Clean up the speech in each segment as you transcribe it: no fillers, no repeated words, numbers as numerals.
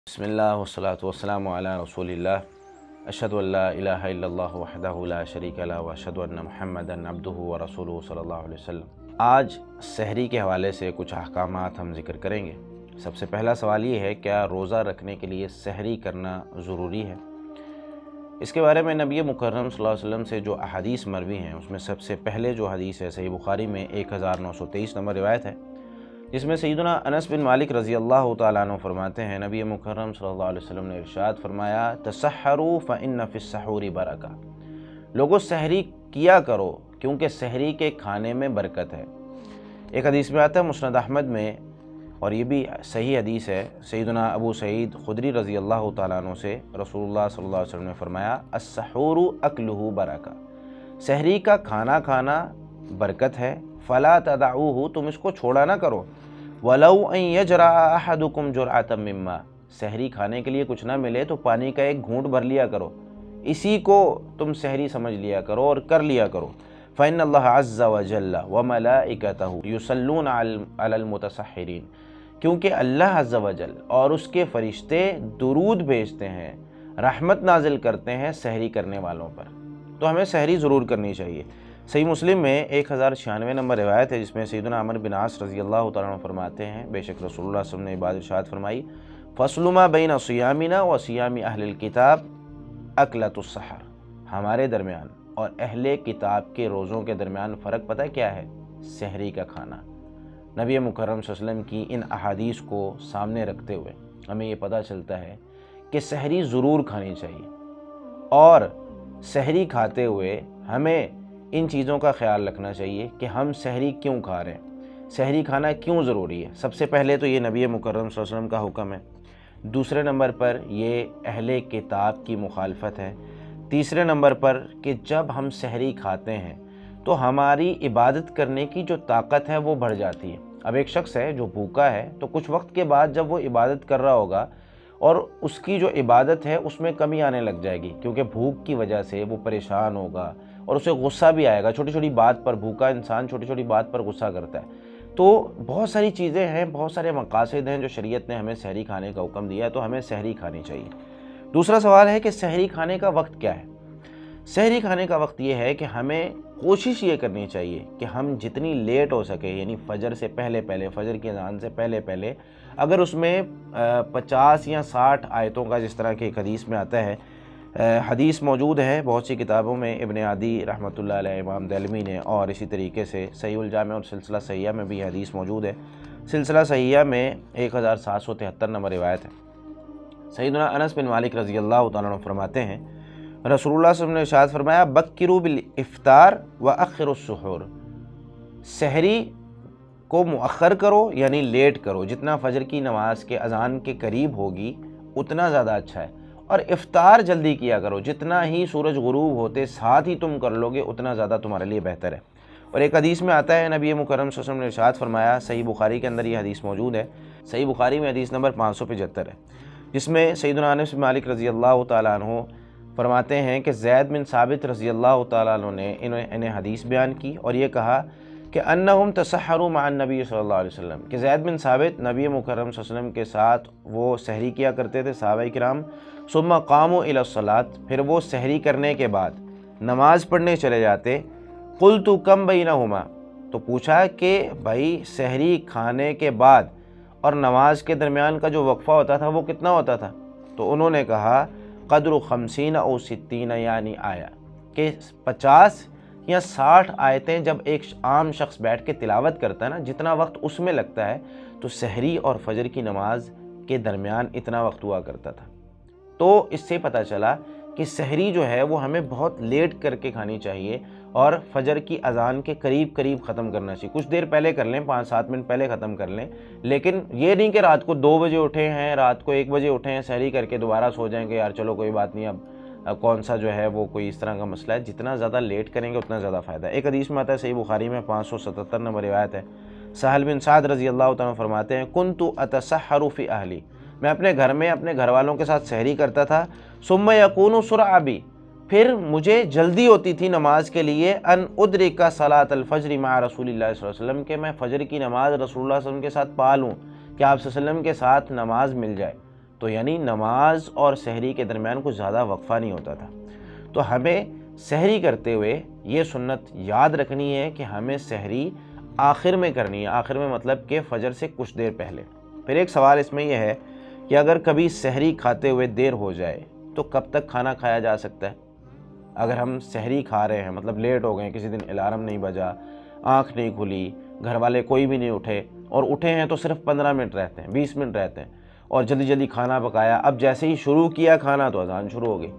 بسم اللہ والصلاة والسلام علی رسول اللہ اشہد ان لا الہ الا اللہ وحدہ لا شریک لہ واشہد ان محمدا عبدہ ورسولہ صلی اللہ علیہ وسلم۔ آج سحری کے حوالے سے کچھ احکامات ہم ذکر کریں گے۔ سب سے پہلا سوال یہ ہے، کیا روزہ رکھنے کے لیے سحری کرنا ضروری ہے؟ اس کے بارے میں نبی مکرم صلی اللہ علیہ وسلم سے جو احادیث مروی ہیں، اس میں سب سے پہلے جو حدیث ہے صحیح بخاری میں 1923 نمبر روایت ہے، جس میں سیدنا انس بن مالک رضی اللہ تعالیٰ عنہ فرماتے ہیں، نبی مکرم صلی اللہ علیہ وسلم نے ارشاد فرمایا، تسحروا فإن فی السحور برکہ، لوگو سحری کیا کرو کیونکہ سحری کے کھانے میں برکت ہے۔ ایک حدیث میں آتا ہے مسند احمد میں، اور یہ بھی صحیح حدیث ہے، سیدنا ابو سعید خدری رضی اللہ تعالیٰ عنہ سے رسول اللہ صلی اللہ علیہ وسلم نے فرمایا، السحور اکلہ برکہ، سحری کا کھانا کھانا برکت ہے، فلا تدعوہ، تم اس کو چھوڑا نہ کرو، وَلَوْ أَن يَجْرَعَ أَحَدُكُمْ جُرْعَةً مِّمَّا، سحری کھانے کے لیے کچھ نہ ملے تو پانی کا ایک گھونٹ بھر لیا کرو، اسی کو تم سحری سمجھ لیا کرو اور کر لیا کرو۔ فَإِنَّ اللَّهَ عَزَّ وَجَلَّ وَمَلَائِكَتَهُ يُصَلُّونَ عَلَى الْمُتَسَحِّرِينَ، کیونکہ اللہ عز و جل اور اس کے فرشتے درود بھیجتے ہیں، رحمت نازل کرتے ہیں سحری کرنے والوں پر، تو ہمیں سحری ضرور کرنی چاہیے۔ صحیح مسلم میں 1096 نمبر روایت ہے، جس میں سیدنا عمرو بن عاص رضی اللہ تعالیٰ عنہ فرماتے ہیں، بے شک رسول اللہ صلی اللہ علیہ وسلم نے بات ارشاد فرمائی، فَصْلُ مَا بَيْنَ صِيَامِنَا وَصِيَامِ أَهْلِ الْكِتَابِ أَكْلَةُ السَّحَرِ، ہمارے درمیان اور اہل کتاب کے روزوں کے درمیان فرق پتہ کیا ہے؟ سحری کا کھانا۔ نبی مکرم صلی اللہ علیہ وسلم کی ان احادیث کو سامنے رکھتے ہوئے ہمیں یہ پتہ چلتا ہے کہ سحری ضرور کھانی چاہیے، اور سحری کھاتے ہوئے ہمیں ان چیزوں کا خیال رکھنا چاہیے کہ ہم سحری کیوں کھا رہے ہیں، سحری کھانا کیوں ضروری ہے۔ سب سے پہلے تو یہ نبی مکرم صلی اللہ علیہ وسلم کا حکم ہے، دوسرے نمبر پر یہ اہل کتاب کی مخالفت ہے، تیسرے نمبر پر کہ جب ہم سحری کھاتے ہیں تو ہماری عبادت کرنے کی جو طاقت ہے وہ بڑھ جاتی ہے۔ اب ایک شخص ہے جو بھوکا ہے، تو کچھ وقت کے بعد جب وہ عبادت کر رہا ہوگا اور اس کی جو عبادت ہے اس میں کمی آنے لگ جائے گی، کیونکہ بھوک کی وجہ سے وہ پریشان ہوگا اور اسے غصہ بھی آئے گا، چھوٹی چھوٹی بات پر بھوکا انسان چھوٹی چھوٹی بات پر غصہ کرتا ہے۔ تو بہت ساری چیزیں ہیں، بہت سارے مقاصد ہیں جو شریعت نے ہمیں سحری کھانے کا حکم دیا ہے، تو ہمیں سحری کھانی چاہیے۔ دوسرا سوال ہے کہ سحری کھانے کا وقت کیا ہے؟ سحری کھانے کا وقت یہ ہے کہ ہمیں کوشش یہ کرنی چاہیے کہ ہم جتنی لیٹ ہو سکے، یعنی فجر سے پہلے پہلے، فجر کی اذان سے پہلے پہلے، اگر اس میں 50 یا 60 آیتوں کا، جس طرح کی ایک حدیث میں آتا ہے، حدیث موجود ہے بہت سی کتابوں میں، ابن عدی رحمۃ اللہ علیہ، امام دلمی نے، اور اسی طریقے سے صحیح الجامع اور سلسلہ صحیحہ میں بھی یہ حدیث موجود ہے۔ سلسلہ صحیحہ میں 1773 نمبر روایت ہے، سیدنا انس بن مالک رضی اللہ تعالیٰ عنہ فرماتے ہیں، رسول اللہ صلی اللہ علیہ وسلم نے ارشاد فرمایا، بکروا بالافطار واخروا السحور، سحری کو مؤخر کرو یعنی لیٹ کرو، جتنا فجر کی نماز کے اذان کے قریب ہوگی اتنا زیادہ اچھا ہے، اور افطار جلدی کیا کرو، جتنا ہی سورج غروب ہوتے ساتھ ہی تم کر لو گے اتنا زیادہ تمہارے لیے بہتر ہے۔ اور ایک حدیث میں آتا ہے، نبی مکرم صلی اللہ علیہ وسلم نے ارشاد فرمایا، صحیح بخاری کے اندر یہ حدیث موجود ہے، صحیح بخاری میں حدیث نمبر 575 ہے، جس میں سیدنا انس بن مالک رضی اللہ تعالیٰ عنہ فرماتے ہیں کہ زید بن ثابت رضی اللہ تعالیٰ عنہ نے انہیں حدیث بیان کی اور یہ کہا کہ انہم تسحروا مع النبی صلی اللہ علیہ وسلم، کہ زید بن ثابت نبی مکرم صلی اللہ علیہ وسلم کے ساتھ وہ سحری کیا کرتے تھے، صحابہ کرام، ثم قاموا الی الصلاۃ، پھر وہ سحری کرنے کے بعد نماز پڑھنے چلے جاتے، قلت کم بینہما، تو پوچھا کہ بھائی سحری کھانے کے بعد اور نماز کے درمیان کا جو وقفہ ہوتا تھا وہ کتنا ہوتا تھا؟ تو انہوں نے کہا قدر 50 او 60 یعنی آیا، کہ 50 یا 60 آیتیں جب ایک عام شخص بیٹھ کے تلاوت کرتا ہے نا، جتنا وقت اس میں لگتا ہے تو سحری اور فجر کی نماز کے درمیان اتنا وقت ہوا کرتا تھا۔ تو اس سے پتہ چلا کہ سحری جو ہے وہ ہمیں بہت لیٹ کر کے کھانی چاہیے، اور فجر کی اذان کے قریب قریب ختم کرنا چاہیے، کچھ دیر پہلے کر لیں، 5-7 منٹ پہلے ختم کر لیں، لیکن یہ نہیں کہ رات کو 2 بجے اٹھے ہیں، رات کو 1 بجے اٹھے ہیں، سحری کر کے دوبارہ سو جائیں کہ یار چلو کوئی بات نہیں، اب کون سا جو ہے وہ کوئی اس طرح کا مسئلہ ہے۔ جتنا زیادہ لیٹ کریں گے اتنا زیادہ فائدہ ہے۔ ایک حدیث میں آتا ہے، صحیح بخاری میں 577 نمبر روایت ہے، سہل بن سعد رضی اللہ تعالیٰ فرماتے ہیں، کنت اتسحر فی اہلی، میں اپنے گھر میں اپنے گھر والوں کے ساتھ سحری کرتا تھا، ثم یکون سرع بی، پھر مجھے جلدی ہوتی تھی نماز کے لیے، ان ادرک صلاۃ الفجر مع رسول اللہ صلی اللہ علیہ وسلم، کہ میں فجر کی نماز رسول اللہ صلی اللہ علیہ وسلم کے ساتھ پا لوں، کہ آپ صلی اللہ علیہ وسلم کے ساتھ نماز مل جائے۔ تو یعنی نماز اور سحری کے درمیان کچھ زیادہ وقفہ نہیں ہوتا تھا۔ تو ہمیں سحری کرتے ہوئے یہ سنت یاد رکھنی ہے کہ ہمیں سحری آخر میں کرنی ہے، آخر میں مطلب کہ فجر سے کچھ دیر پہلے۔ پھر ایک سوال اس میں یہ ہے کہ اگر کبھی سحری کھاتے ہوئے دیر ہو جائے تو کب تک کھانا کھایا جا سکتا ہے؟ اگر ہم سحری کھا رہے ہیں، مطلب لیٹ ہو گئے، کسی دن الارم نہیں بجا، آنکھ نہیں کھلی، گھر والے کوئی بھی نہیں اٹھے، اور اٹھے ہیں تو صرف 15 منٹ رہتے ہیں، 20 منٹ رہتے ہیں، اور جلدی جلدی کھانا پکایا، اب جیسے ہی شروع کیا کھانا تو اذان شروع ہو گئی۔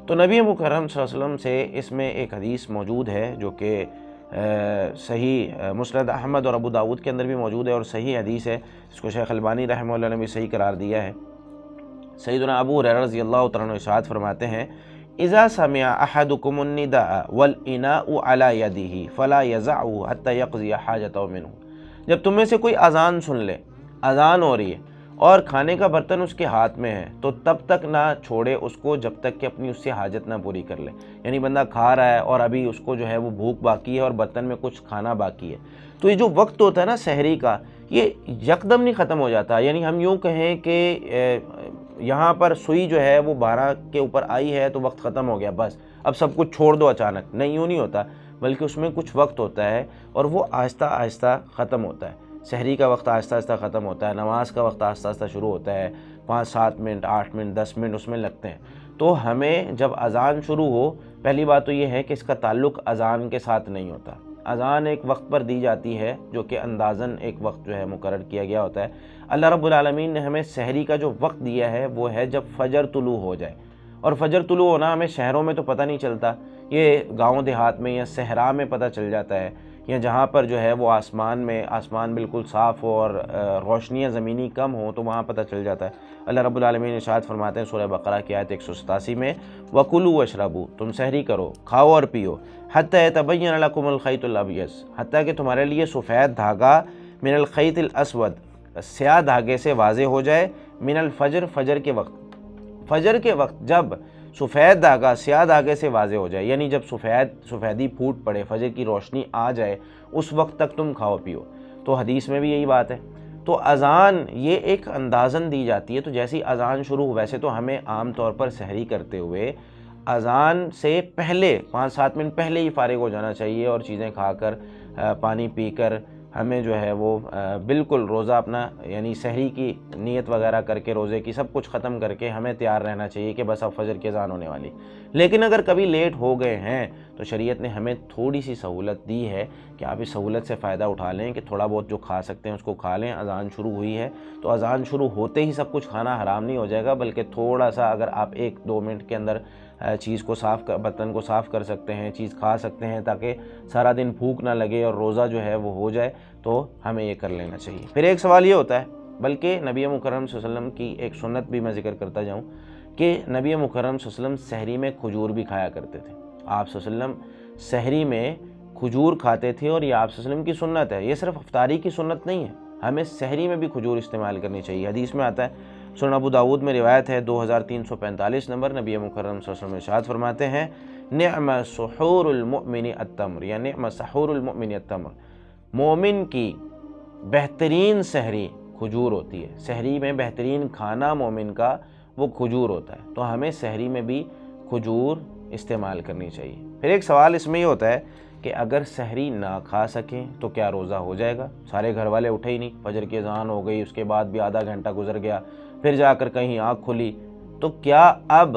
تو نبی مکرم صلی اللہ علیہ وسلم سے اس میں ایک حدیث موجود ہے جو کہ صحیح مسند احمد اور ابو داود کے اندر بھی موجود ہے، اور صحیح حدیث ہے، اس کو شیخ البانی رحمہ اللہ نے بھی صحیح قرار دیا ہے۔ سیدنا ابو ہریرہ رضی اللہ تعالیٰ عنہ ارشاد فرماتے ہیں، اذا سمع احدکم النداء والاناء على يده فلا يزعه حتى يقضي حاجته منه، جب تم میں سے کوئی اذان سن لے، اذان ہو رہی ہے اور کھانے کا برتن اس کے ہاتھ میں ہے، تو تب تک نہ چھوڑے اس کو جب تک کہ اپنی اس سے حاجت نہ پوری کر لے۔ یعنی بندہ کھا رہا ہے اور ابھی اس کو جو ہے وہ بھوک باقی ہے اور برتن میں کچھ کھانا باقی ہے، تو یہ جو وقت ہوتا ہے نا سحری کا، یہ یکدم نہیں ختم ہو جاتا۔ یعنی ہم یوں کہیں کہ یہاں پر سوئی جو ہے وہ 12 کے اوپر آئی ہے تو وقت ختم ہو گیا، بس اب سب کچھ چھوڑ دو اچانک، نہیں، یوں نہیں ہوتا، بلکہ اس میں کچھ وقت ہوتا ہے اور وہ آہستہ آہستہ ختم ہوتا ہے۔ سحری کا وقت آہستہ آہستہ ختم ہوتا ہے، نماز کا وقت آہستہ آہستہ شروع ہوتا ہے، 5-7 منٹ، 8 منٹ، 10 منٹ اس میں لگتے ہیں۔ تو ہمیں جب اذان شروع ہو، پہلی بات تو یہ ہے کہ اس کا تعلق اذان کے ساتھ نہیں ہوتا۔ اذان ایک وقت پر دی جاتی ہے جو کہ اندازاً ایک وقت جو ہے مقرر کیا گیا ہوتا ہے۔ اللہ رب العالمین نے ہمیں سحری کا جو وقت دیا ہے وہ ہے جب فجر طلوع ہو جائے، اور فجر طلوع ہونا ہمیں شہروں میں تو پتہ نہیں چلتا، یہ گاؤں دیہات میں یا صحرا میں پتہ چل جاتا ہے، یا جہاں پر جو ہے وہ آسمان بالکل صاف ہو اور روشنیاں زمینی کم ہوں تو وہاں پتہ چل جاتا ہے۔ اللہ رب العالمین ارشاد فرماتے ہیں سورہ بقرہ کی آیت 187 میں، وَكُلُوا وَاشْرَبُوا، تم سحری کرو، کھاؤ اور پیو، حَتَّى يَتَبَيَّنَ لَكُمُ الْخَيْطُ الْأَبْيَضُ، حتیٰ کہ تمہارے لیے سفید دھاگا من الخیط الاسود، سیاہ دھاگے سے واضح ہو جائے، من الفجر، فجر کے وقت، فجر کے وقت جب سفید دھاگا سیاہ دھاگے سے واضح ہو جائے، یعنی جب سفیدی پھوٹ پڑے، فجر کی روشنی آ جائے، اس وقت تک تم کھاؤ پیو۔ تو حدیث میں بھی یہی بات ہے۔ تو اذان یہ ایک اندازاً دی جاتی ہے، تو جیسی اذان شروع ہو، ویسے تو ہمیں عام طور پر سحری کرتے ہوئے اذان سے پہلے 5-7 منٹ پہلے ہی فارغ ہو جانا چاہیے، اور چیزیں کھا کر، پانی پی کر ہمیں جو ہے وہ بالکل روزہ اپنا، یعنی سحری کی نیت وغیرہ کر کے، روزے کی سب کچھ ختم کر کے ہمیں تیار رہنا چاہیے کہ بس اب فجر کی اذان ہونے والی۔ لیکن اگر کبھی لیٹ ہو گئے ہیں تو شریعت نے ہمیں تھوڑی سی سہولت دی ہے کہ آپ اس سہولت سے فائدہ اٹھا لیں کہ تھوڑا بہت جو کھا سکتے ہیں اس کو کھا لیں۔ اذان شروع ہوئی ہے تو اذان شروع ہوتے ہی سب کچھ کھانا حرام نہیں ہو جائے گا، بلکہ تھوڑا سا اگر آپ 1-2 منٹ کے اندر چیز کو برتن کو صاف کر سکتے ہیں، چیز کھا سکتے ہیں، تاکہ سارا دن بھوک نہ لگے اور روزہ جو ہے وہ ہو جائے، تو ہمیں یہ کر لینا چاہیے۔ پھر ایک سوال یہ ہوتا ہے، بلکہ نبی مکرم صلی اللہ علیہ وسلم کی ایک سنت بھی میں ذکر کرتا جاؤں کہ نبی مکرم صلی اللہ علیہ وسلم سحری میں کھجور بھی کھایا کرتے تھے۔ آپ صلی اللہ علیہ وسلم سحری میں کھجور کھاتے تھے، اور یہ آپ صلی اللہ علیہ وسلم کی سنت ہے، یہ صرف افطاری کی سنت نہیں ہے، ہمیں سحری میں بھی کھجور استعمال کرنی چاہیے۔ حدیث میں آتا ہے، سنن ابو داود میں روایت ہے 2345 نمبر، نبی مکرم صلی اللہ علیہ وسلم ارشاد فرماتے ہیں، نعم سحور المؤمن التمر، یا نعم سحور المؤمن التمر، مومن کی بہترین سحری کھجور ہوتی ہے۔ سحری میں بہترین کھانا مومن کا وہ کھجور ہوتا ہے، تو ہمیں سحری میں بھی کھجور استعمال کرنی چاہیے۔ پھر ایک سوال اس میں یہ ہوتا ہے کہ اگر سحری نہ کھا سکیں تو کیا روزہ ہو جائے گا؟ سارے گھر والے اٹھے ہی نہیں، فجر کی اذان ہو گئی، اس کے بعد بھی آدھا گھنٹہ گزر گیا، پھر جا کر کہیں آنکھ کھلی، تو کیا اب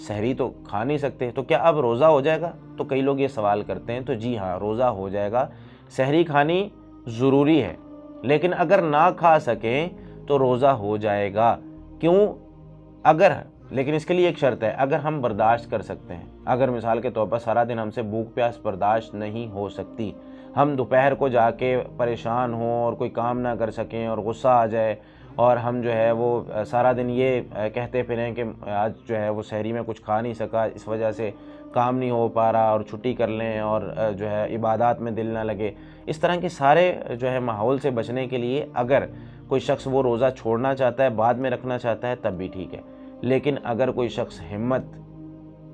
سحری تو کھا نہیں سکتے، تو کیا اب روزہ ہو جائے گا؟ تو کئی لوگ یہ سوال کرتے ہیں، تو جی ہاں، روزہ ہو جائے گا، سحری کھانی ضروری ہے، لیکن اگر نہ کھا سکیں تو روزہ ہو جائے گا۔ کیوں؟ لیکن اس کے لیے ایک شرط ہے، اگر ہم برداشت کر سکتے ہیں۔ اگر مثال کے طور پر سارا دن ہم سے بھوک پیاس برداشت نہیں ہو سکتی، ہم دوپہر کو جا کے پریشان ہوں اور کوئی کام نہ کر سکیں اور غصہ آ جائے، اور ہم جو ہے وہ سارا دن یہ کہتے پھریں کہ آج جو ہے وہ سحری میں کچھ کھا نہیں سکا، اس وجہ سے کام نہیں ہو پا رہا، اور چھٹی کر لیں، اور جو ہے عبادات میں دل نہ لگے، اس طرح کے سارے جو ہے ماحول سے بچنے کے لیے اگر کوئی شخص وہ روزہ چھوڑنا چاہتا ہے، بعد میں رکھنا چاہتا ہے، تب بھی ٹھیک ہے۔ لیکن اگر کوئی شخص ہمت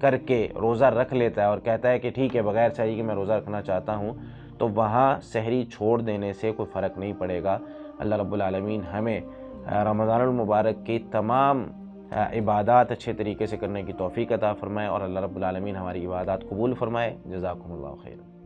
کر کے روزہ رکھ لیتا ہے اور کہتا ہے کہ ٹھیک ہے بغیر سحری کے میں روزہ رکھنا چاہتا ہوں، تو وہاں سحری چھوڑ دینے سے کوئی فرق نہیں پڑے گا۔ اللہ رب العالمین ہمیں رمضان المبارک کی تمام عبادات اچھے طریقے سے کرنے کی توفیق عطا فرمائے، اور اللہ رب العالمین ہماری عبادات قبول فرمائے۔ جزاکم اللہ خیر۔